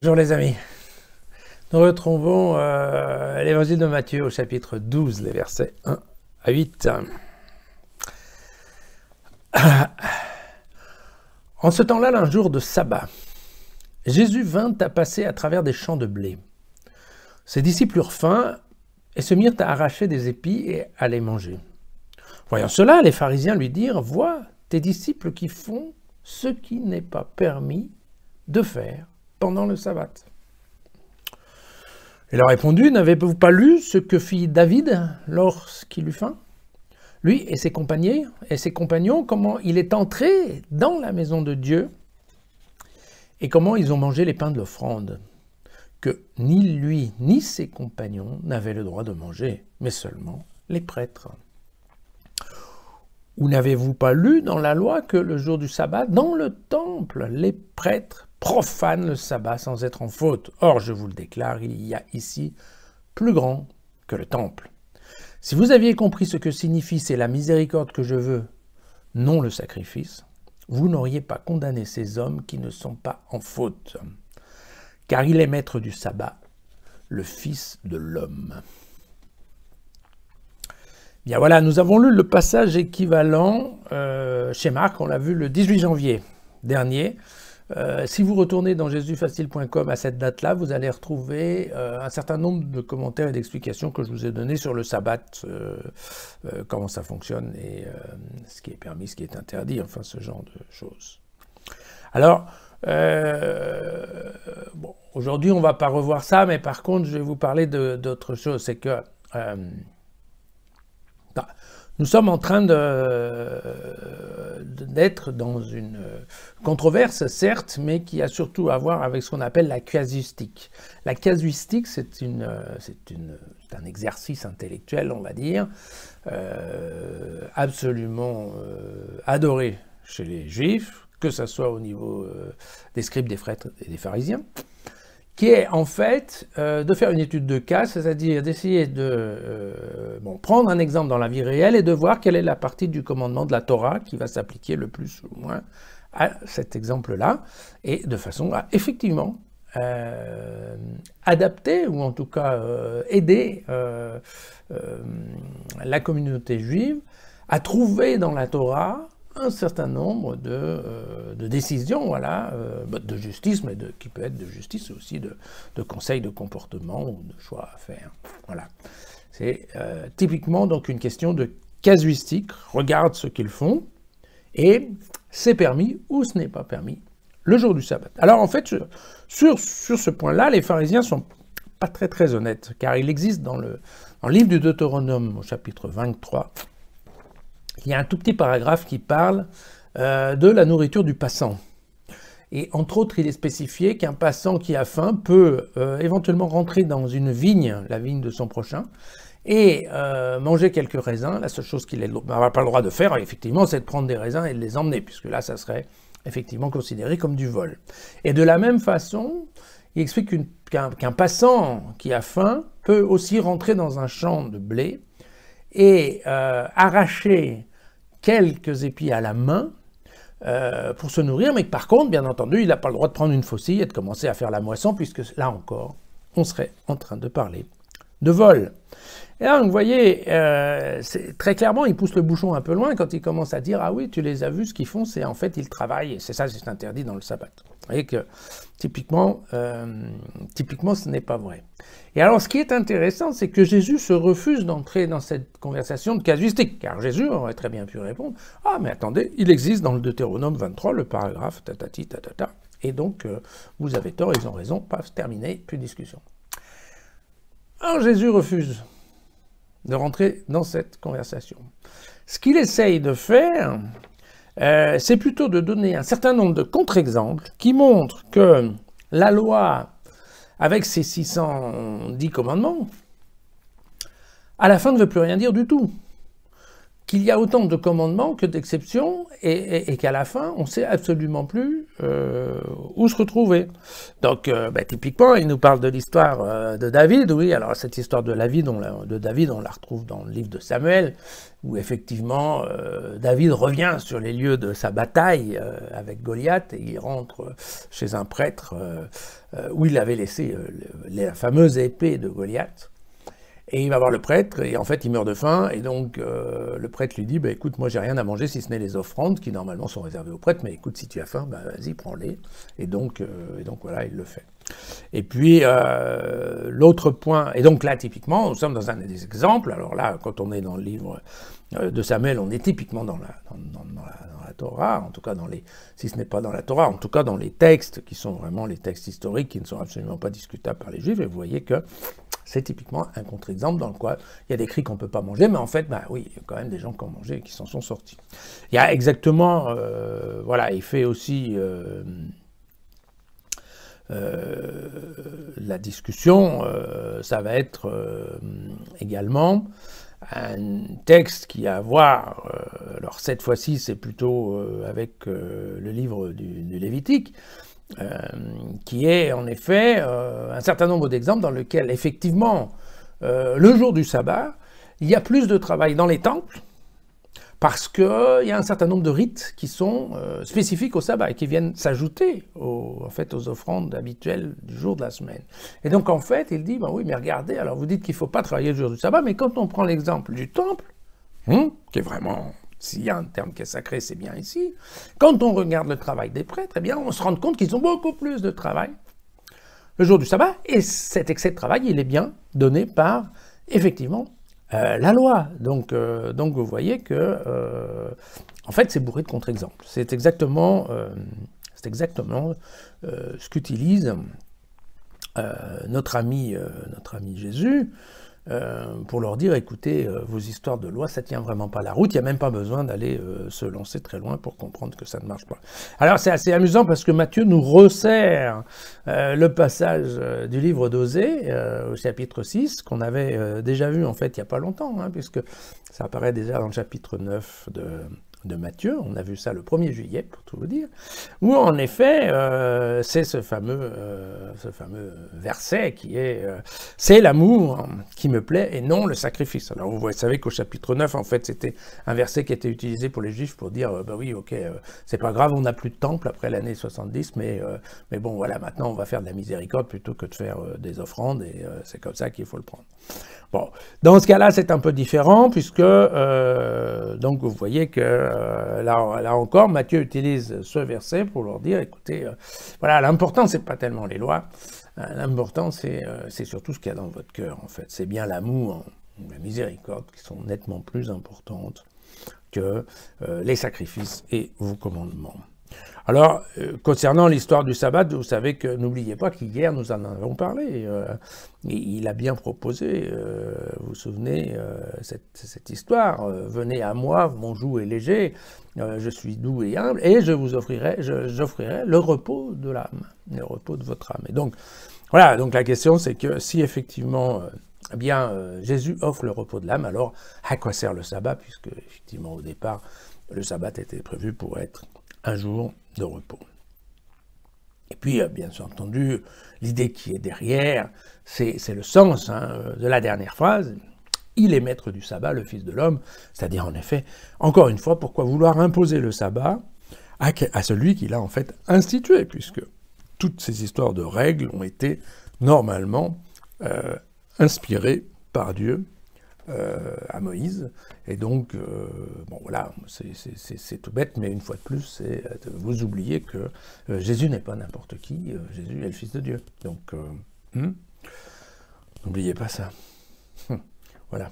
Bonjour les amis, nous retrouvons l'évangile de Matthieu au chapitre 12, les versets 1 à 8. En ce temps-là, un jour de sabbat, Jésus vint à passer à travers des champs de blé. Ses disciples eurent faim et se mirent à arracher des épis et à les manger. Voyant cela, les pharisiens lui dirent « Vois tes disciples qui font ce qui n'est pas permis de faire pendant le sabbat. » Il leur répondit « N'avez-vous pas lu ce que fit David lorsqu'il eut faim? Lui et ses compagnons, comment il est entré dans la maison de Dieu et comment ils ont mangé les pains de l'offrande, que ni lui ni ses compagnons n'avaient le droit de manger, mais seulement les prêtres. Ou n'avez-vous pas lu dans la loi que le jour du sabbat, dans le temple, les prêtres profanent le sabbat sans être en faute? Or, je vous le déclare, il y a ici plus grand que le temple. Si vous aviez compris ce que signifie « c'est la miséricorde que je veux, non le sacrifice », vous n'auriez pas condamné ces hommes qui ne sont pas en faute. Car il est maître du sabbat, le Fils de l'homme. Bien voilà, nous avons lu le passage équivalent chez Marc, on l'a vu le 18 janvier dernier. Si vous retournez dans jésusfacile.com à cette date-là, vous allez retrouver un certain nombre de commentaires et d'explications que je vous ai donnés sur le sabbat, comment ça fonctionne et ce qui est permis, ce qui est interdit, enfin ce genre de choses. Alors, bon, aujourd'hui on ne va pas revoir ça, mais par contre je vais vous parler d'autre chose, c'est que nous sommes en train d'être dans une controverse, certes, mais qui a surtout à voir avec ce qu'on appelle la casuistique. La casuistique, c'est un exercice intellectuel, on va dire, absolument adoré chez les Juifs, que ce soit au niveau des scribes, des prêtres et des pharisiens, qui est en fait de faire une étude de cas, c'est-à-dire d'essayer de prendre un exemple dans la vie réelle et de voir quelle est la partie du commandement de la Torah qui va s'appliquer le plus ou moins à cet exemple-là, et de façon à effectivement adapter, ou en tout cas aider la communauté juive à trouver dans la Torah un certain nombre de décisions, voilà, de justice, mais qui peut être de justice aussi, de conseils de comportement ou de choix à faire. Voilà. C'est typiquement donc une question de casuistique. Regarde ce qu'ils font et c'est permis ou ce n'est pas permis le jour du sabbat. Alors en fait, sur ce point-là, les pharisiens sont pas très honnêtes, car il existe dans le livre du Deutéronome, au chapitre 23, il y a un tout petit paragraphe qui parle de la nourriture du passant. Et entre autres, il est spécifié qu'un passant qui a faim peut éventuellement rentrer dans une vigne, la vigne de son prochain, et manger quelques raisins. La seule chose qu'il n'a pas le droit de faire, effectivement, c'est de prendre des raisins et de les emmener, puisque là, ça serait effectivement considéré comme du vol. Et de la même façon, il explique qu'un passant qui a faim peut aussi rentrer dans un champ de blé et arracher quelques épis à la main pour se nourrir, mais que par contre, bien entendu, il n'a pas le droit de prendre une faucille et de commencer à faire la moisson, puisque là encore, on serait en train de parler de vol. Et là, vous voyez, très clairement, il pousse le bouchon un peu loin quand il commence à dire « Ah oui, tu les as vus, ce qu'ils font, c'est en fait, ils travaillent, et c'est ça, c'est interdit dans le sabbat. » Vous voyez que, typiquement, ce n'est pas vrai. Et alors, ce qui est intéressant, c'est que Jésus se refuse d'entrer dans cette conversation de casuistique, car Jésus aurait très bien pu répondre « Ah, mais attendez, il existe dans le Deutéronome 23, le paragraphe tatati tatata, et donc, vous avez tort, ils ont raison, paf, terminé, plus de discussion. » Alors, Jésus refuse de rentrer dans cette conversation. Ce qu'il essaye de faire, c'est plutôt de donner un certain nombre de contre-exemples qui montrent que la loi, avec ses 610 commandements, à la fin ne veut plus rien dire du tout. qu'il y a autant de commandements que d'exceptions et qu'à la fin, on ne sait absolument plus où se retrouver. Donc, typiquement, il nous parle de l'histoire de David. Oui, alors cette histoire de David, on la retrouve dans le livre de Samuel, où effectivement, David revient sur les lieux de sa bataille avec Goliath et il rentre chez un prêtre où il avait laissé la fameuse épée de Goliath. Et il va voir le prêtre, et en fait il meurt de faim, et donc le prêtre lui dit, écoute, moi j'ai rien à manger si ce n'est les offrandes, qui normalement sont réservées au prêtre, mais écoute, si tu as faim, vas-y, prends-les. Et donc voilà, il le fait. Et puis l'autre point, et donc là typiquement, nous sommes dans un des exemples, alors là, quand on est dans le livre de Samuel, on est typiquement dans la Torah, en tout cas si ce n'est pas dans la Torah, en tout cas dans les textes qui sont vraiment les textes historiques, qui ne sont absolument pas discutables par les Juifs, et vous voyez que c'est typiquement un contre-exemple dans lequel il y a des cris qu'on ne peut pas manger, mais en fait, oui, il y a quand même des gens qui ont mangé et qui s'en sont sortis. Il y a exactement, voilà, il fait aussi la discussion, ça va être également un texte qui a à voir, alors cette fois-ci c'est plutôt avec le livre du Lévitique, qui est en effet un certain nombre d'exemples dans lesquels effectivement le jour du sabbat, il y a plus de travail dans les temples parce qu'il y a un certain nombre de rites qui sont spécifiques au sabbat et qui viennent s'ajouter aux offrandes habituelles du jour de la semaine. Et donc en fait, il dit, oui, mais regardez, alors vous dites qu'il ne faut pas travailler le jour du sabbat, mais quand on prend l'exemple du temple, qui est vraiment... S'il y a un terme qui est sacré, c'est bien ici. Quand on regarde le travail des prêtres, eh bien, on se rend compte qu'ils ont beaucoup plus de travail le jour du sabbat. Et cet excès de travail, il est bien donné par, effectivement, la loi. Donc vous voyez que, en fait, c'est bourré de contre-exemples. C'est exactement ce qu'utilise notre ami Jésus, pour leur dire, écoutez, vos histoires de loi, ça tient vraiment pas la route, il n'y a même pas besoin d'aller se lancer très loin pour comprendre que ça ne marche pas. Alors c'est assez amusant parce que Matthieu nous resserre le passage du livre d'Osée, au chapitre 6, qu'on avait déjà vu en fait il n'y a pas longtemps, puisque ça apparaît déjà dans le chapitre 9 de Matthieu, on a vu ça le 1er juillet, pour tout vous dire, où en effet, c'est ce fameux verset qui est « c'est l'amour qui me plaît et non le sacrifice ». Alors vous savez qu'au chapitre 9, en fait, c'était un verset qui était utilisé pour les Juifs pour dire « oui, ok, c'est pas grave, on n'a plus de temple après l'année 70, mais bon, voilà, maintenant on va faire de la miséricorde plutôt que de faire des offrandes, et c'est comme ça qu'il faut le prendre ». Bon, dans ce cas-là, c'est un peu différent, puisque, donc vous voyez que, là encore, Matthieu utilise ce verset pour leur dire, écoutez, voilà, l'important, c'est pas tellement les lois, l'important, c'est surtout ce qu'il y a dans votre cœur, en fait. C'est bien l'amour, la miséricorde, qui sont nettement plus importantes que les sacrifices et vos commandements. Alors, concernant l'histoire du sabbat, vous savez que, n'oubliez pas qu'hier, nous en avons parlé. Il a bien proposé, vous vous souvenez, cette histoire. Venez à moi, mon joug est léger, je suis doux et humble, et j'offrirai le repos de l'âme, le repos de votre âme. Et donc, voilà, donc la question, c'est que si effectivement, Jésus offre le repos de l'âme, alors à quoi sert le sabbat, puisque effectivement, au départ, le sabbat était prévu pour être un jour de repos. Et puis, bien entendu, l'idée qui est derrière, c'est le sens de la dernière phrase. Il est maître du sabbat, le Fils de l'homme. C'est-à-dire, en effet, encore une fois, pourquoi vouloir imposer le sabbat à celui qui l'a en fait institué, puisque toutes ces histoires de règles ont été normalement inspirées par Dieu à Moïse, et donc, bon voilà, c'est tout bête, mais une fois de plus, vous oubliez que Jésus n'est pas n'importe qui, Jésus est le Fils de Dieu, donc n'oubliez pas ça. Voilà.